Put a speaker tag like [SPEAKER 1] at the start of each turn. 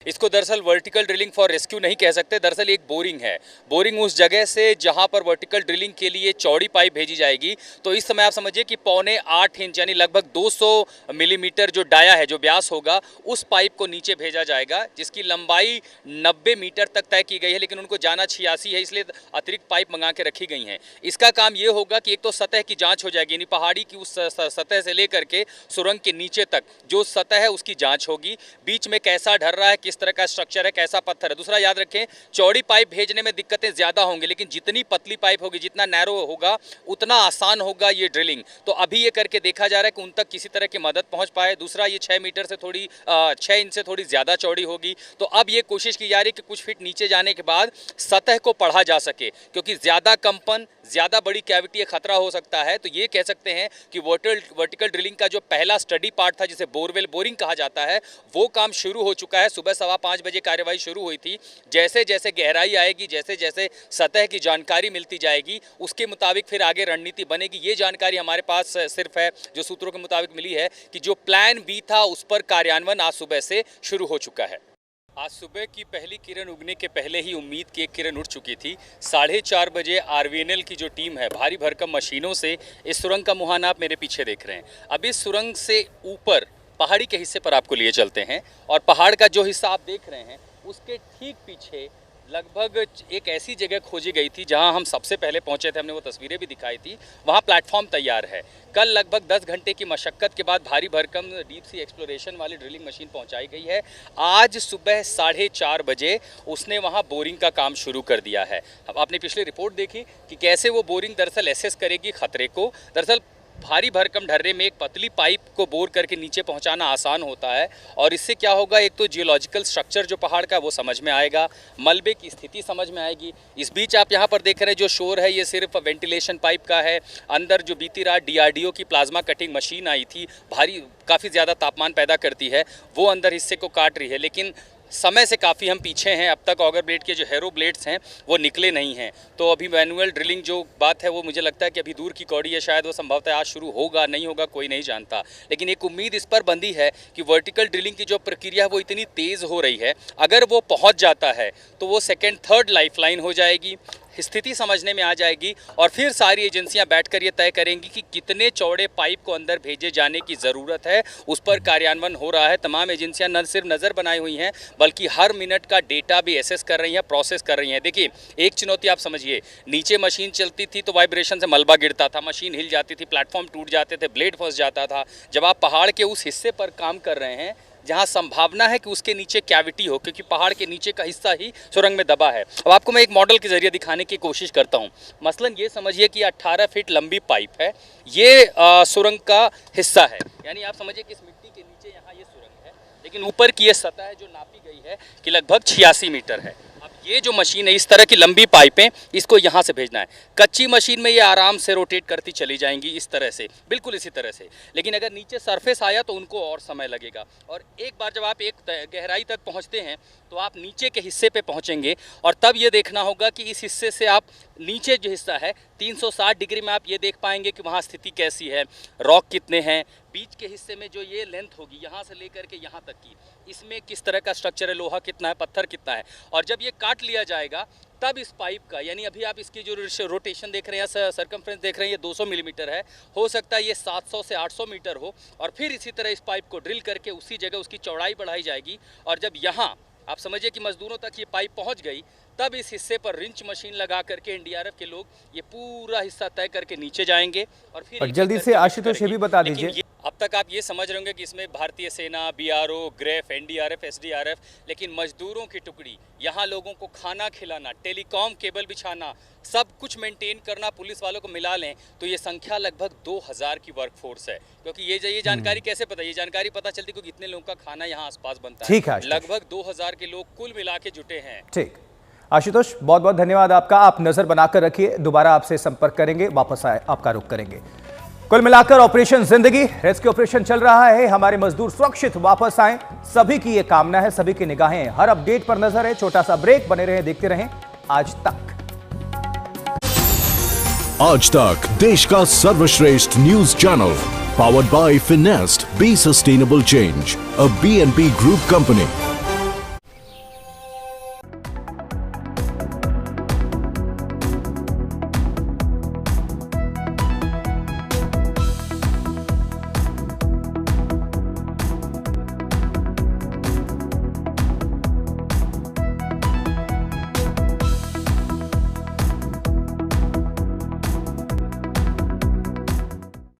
[SPEAKER 1] इसको दरअसल vertical drilling for rescue नहीं कह सकते, दरअसल एक बोरिंग है। बोरिंग उस जगह से जहां पर वर्टिकल ड्रिलिंग के लिए चौड़ी पाइप भेजी जाएगी। तो इस समय आप समझिए कि 7.25 इंच यानी लगभग 200 मिलीमीटर जो डाया है, जो व्यास होगा, उस पाइप को नीचे भेजा जाएगा, जिसकी लंबाई 90 मीटर तक तय की गई है। लेकिन उनको जाना 86 है, इसलिए अतिरिक्त पाइप मंगा के रखी गई हैं। इसका काम ये होगा कि एक तो सतह की जाँच हो जाएगी, यानी पहाड़ी की उस सतह से लेकर के सुरंग के नीचे तक जो सतह है उसकी जाँच होगी। बीच में कैसा ढर रहा है, किस तरह का स्ट्रक्चर है, कैसा पत्थर है। दूसरा याद रखें, चौड़ी पाइप भेजने में दिक्कतें ज्यादा होंगी, लेकिन जितनी पतली पाइप होगी, जितना नैरो होगा, उतना आसान होगा ये ड्रिलिंग। तो अभी ये करके देखा जा रहा है कि उन तक किसी तरह की मदद पहुंच पाए। दूसरा, ये 6 मीटर से 6 इंच से थोड़ी ज्यादा चौड़ी होगी। तो अब ये कोशिश की जा रही है कि कुछ फीट नीचे जाने के बाद सतह को पढ़ा जा सके, क्योंकि ज्यादा कंपन, ज्यादा बड़ी कैविटी खतरा हो सकता है। तो ये कह सकते हैं कि वर्टिकल ड्रिलिंग का जो पहला स्टडी पार्ट था, जिसे बोरवेल बोरिंग कहा जाता है, वो काम शुरू हो चुका है। सुबह 5:15 बजे कार्यवाही शुरू हुई थी। जैसे जैसे गहराई आएगी, जैसे जैसे सतह की जानकारी मिलती जाएगी, उसके मुताबिक फिर आगे रणनीति बनेगी। ये जानकारी हमारे पास सिर्फ है जो सूत्रों के मुताबिक मिली है कि जो प्लान बी था उस पर कार्यान्वयन आज सुबह से शुरू हो चुका है। आज सुबह की पहली किरण उगने के पहले ही उम्मीद की एक किरण उठ चुकी थी। 4:30 बजे आरवीएनएल की जो टीम है, भारी भरकम मशीनों से इस सुरंग का मुहाना आप मेरे पीछे देख रहे हैं। अब इस सुरंग से ऊपर पहाड़ी के हिस्से पर आपको लिए चलते हैं, और पहाड़ का जो हिस्सा आप देख रहे हैं उसके ठीक पीछे लगभग एक ऐसी जगह खोजी गई थी जहां हम सबसे पहले पहुंचे थे। हमने वो तस्वीरें भी दिखाई थी। वहां प्लेटफॉर्म तैयार है। कल लगभग 10 घंटे की मशक्कत के बाद भारी भरकम डीप सी एक्सप्लोरेशन वाली ड्रिलिंग मशीन पहुंचाई गई है। आज सुबह 4:30 बजे उसने वहां बोरिंग का काम शुरू कर दिया है। अब आपने पिछली रिपोर्ट देखी कि कैसे वो बोरिंग दरअसल एसेस करेगी खतरे को। दरअसल भारी भरकम ढर्रे में एक पतली पाइप को बोर करके नीचे पहुंचाना आसान होता है, और इससे क्या होगा, एक तो जियोलॉजिकल स्ट्रक्चर जो पहाड़ का वो समझ में आएगा, मलबे की स्थिति समझ में आएगी। इस बीच आप यहां पर देख रहे हैं जो शोर है, ये सिर्फ वेंटिलेशन पाइप का है। अंदर जो बीती रात डीआरडीओ की प्लाज्मा कटिंग मशीन आई थी, भारी काफ़ी ज़्यादा तापमान पैदा करती है, वो अंदर हिस्से को काट रही है। लेकिन समय से काफ़ी हम पीछे हैं। अब तक ऑगर ब्लेड के जो हेरो ब्लेड्स हैं वो निकले नहीं हैं। तो अभी मैनुअल ड्रिलिंग जो बात है वो मुझे लगता है कि अभी दूर की कौड़ी है, शायद वो संभवतः आज शुरू होगा, नहीं होगा कोई नहीं जानता। लेकिन एक उम्मीद इस पर बंधी है कि वर्टिकल ड्रिलिंग की जो प्रक्रिया है वो इतनी तेज़ हो रही है, अगर वो पहुंच जाता है तो वो सेकेंड थर्ड लाइफलाइन हो जाएगी, स्थिति समझने में आ जाएगी, और फिर सारी एजेंसियां बैठकर ये तय करेंगी कि कितने चौड़े पाइप को अंदर भेजे जाने की ज़रूरत है। उस पर कार्यान्वयन हो रहा है। तमाम एजेंसियां न सिर्फ नज़र बनाई हुई हैं, बल्कि हर मिनट का डेटा भी एसेस कर रही हैं, प्रोसेस कर रही हैं। देखिए, एक चुनौती आप समझिए, नीचे मशीन चलती थी तो वाइब्रेशन से मलबा गिरता था, मशीन हिल जाती थी, प्लेटफॉर्म टूट जाते थे, ब्लेड फंस जाता था। जब आप पहाड़ के उस हिस्से पर काम कर रहे हैं जहां संभावना है कि उसके नीचे कैविटी हो, क्योंकि पहाड़ के नीचे का हिस्सा ही सुरंग में दबा है। अब आपको मैं एक मॉडल के जरिए दिखाने की कोशिश करता हूं। मसलन ये समझिए कि 18 फीट लंबी पाइप है, ये सुरंग का हिस्सा है। यानी आप समझिए कि इस मिट्टी के नीचे यहाँ ये सुरंग है, लेकिन ऊपर की ये सतह है जो नापी गई है कि लगभग 86 मीटर है। अब ये जो मशीन है, इस तरह की लंबी पाइपें, इसको यहाँ से भेजना है। कच्ची मशीन में ये आराम से रोटेट करती चली जाएंगी, इस तरह से, बिल्कुल इसी तरह से। लेकिन अगर नीचे सरफेस आया तो उनको और समय लगेगा। और एक बार जब आप एक गहराई तक पहुँचते हैं तो आप नीचे के हिस्से पे पहुँचेंगे, और तब ये देखना होगा कि इस हिस्से से आप नीचे जो हिस्सा है 360 डिग्री में आप ये देख पाएंगे कि वहाँ स्थिति कैसी है, रॉक कितने हैं, बीच के हिस्से में जो ये लेंथ होगी यहाँ से लेकर के यहाँ तक की, इसमें किस तरह का स्ट्रक्चर है, लोहा कितना है, पत्थर कितना है। और जब ये काट लिया जाएगा तब इस पाइप का, यानी अभी आप इसकी जो रोटेशन देख रहे हैं, सर्कमफ्रेंस देख रहे हैं, ये 200 मिलीमीटर है, हो सकता है ये 700 से 800 मीटर हो। और फिर इसी तरह इस पाइप को ड्रिल करके उसी जगह उसकी चौड़ाई बढ़ाई जाएगी। और जब यहाँ आप समझिए कि मजदूरों तक ये पाइप पहुँच गई, तब इस हिस्से पर रिंच मशीन लगा करके एनडीआरएफ के लोग ये पूरा हिस्सा तय करके नीचे जाएंगे। और फिर
[SPEAKER 2] जल्दी से आशुतोष ये भी बता दीजिए,
[SPEAKER 1] अब तक आप ये समझ रहे होंगे कि इसमें भारतीय सेना, बीआरओ, ग्रेफ, एनडीआरएफ, एसडीआरएफ, लेकिन मजदूरों की टुकड़ी यहाँ लोगों को खाना खिलाना, टेलीकॉम केबल बिछाना, सब कुछ मेंटेन करना, पुलिस वालों को मिला लें तो ये संख्या लगभग 2000 की वर्कफोर्स है। क्योंकि ये जानकारी कैसे पता, ये जानकारी पता चलती क्योंकि इतने लोगों का खाना यहाँ आसपास बनता है।
[SPEAKER 2] ठीक है,
[SPEAKER 1] लगभग 2000 के लोग कुल मिला के जुटे हैं।
[SPEAKER 2] ठीक, आशुतोष बहुत बहुत धन्यवाद आपका। आप नजर बनाकर रखिए, दोबारा आपसे संपर्क करेंगे, वापस आए आपका रुख करेंगे। कुल मिलाकर ऑपरेशन जिंदगी, रेस्क्यू ऑपरेशन चल रहा है, हमारे मजदूर सुरक्षित वापस आए, सभी की ये कामना है, सभी की निगाहें हर अपडेट पर नजर है। छोटा सा ब्रेक, बने रहे, देखते रहें आज तक।
[SPEAKER 3] आज तक, देश का सर्वश्रेष्ठ news channel, powered by finest, be sustainable change, a BNP group company.